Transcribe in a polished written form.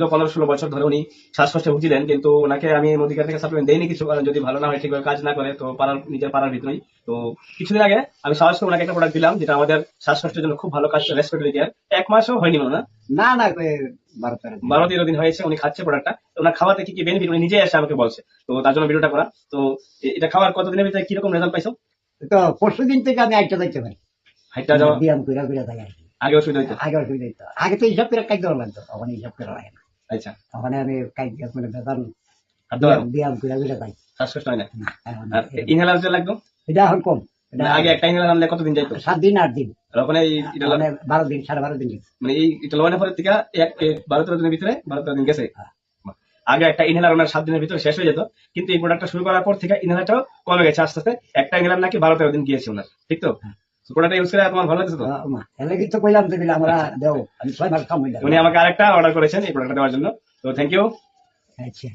দীর্ঘ 15-16 বছর ধরে উনি শ্বাসকষ্টে ভুগছিলেন, কিন্তু ওনাকে আমি মোদিকার থেকে সাপ্লিমেন্ট দেইনি কিছু, কারণ যদি ভালো না হয়, ঠিকভাবে কাজ না করে, তো নিজের পাড়ার ভিতরেই। তো কিছুদিন আগে আমি সাহস করে ওনাকে একটা প্রোডাক্ট দিলাম, যেটা আমাদের শ্বাসকষ্টের জন্য খুব ভালো কাজ, রেসপিরেটরি কেয়ার। 1 মাসও হয়নি মনে হয় না, না না 12-13 দিন। 12-13 দিন হয়েছে উনি খাচ্ছে প্রোডাক্টটা। ওনার খাওয়াতে কি কি বেনিফিট উনি নিজে এসে আমাকে বলছে, তো তার জন্য ভিডিওটা করা। তো এটা খাওয়ার কতদিনের ভিতরে কিরকম রেজাল্ট পাইছো? তো পরশু দিন থেকে আমি একটা যাইতে পারি, হাইটটা যাওয়া ব্যায়াম করে করে থাকি আর কি। আগে অসুবিধা হইতো? আগে অসুবিধা হইতো, আগে তো হিসাব করে কাজ দেওয়া লাগতো, তখন হিসাব করে লাগে না। আচ্ছা, তখন আমি কাজ মানে বেতন হাঁটতে পারো? ব্যায়াম করে করে যাই। শ্বাসকষ্ট হয় না? এখন আর ইনহেলার যে লাগতো, এটা এখন কম, এটা আগে একটা ইনহেলার আনলে কতদিন যাইতো? 7 দিন 8 দিন, আর ওখানে এটা মানে 12 দিন 12.5 দিন। মানে এটা লোয়ানের পরের থেকে 12-13 দিনের ভিতরে 12-13 দিন গেছে। আগে একটা ইনহেলার ওনার 7 দিনের ভিতরে শেষ হয়ে যেত, কিন্তু এই প্রোডাক্টটা শুরু করার পর থেকে ইনহেলারটাও কমে গেছে আস্তে আস্তে। একটা ইনহেলার নাকি 12-13 দিন গিয়েছে ওনার, ঠিক তো? প্রোডাক্টটা ইউজ করে তোমার ভালো লাগছে তো? এলে কিন্তু কইলাম তো দিলে আমরা দেও, আমি 6 মাস কাম হইলাম। উনি আমাকে আরেকটা অর্ডার করেছেন এই প্রোডাক্টটা দেওয়ার জন্য, তো থ্যাংক ইউ। আচ্ছা।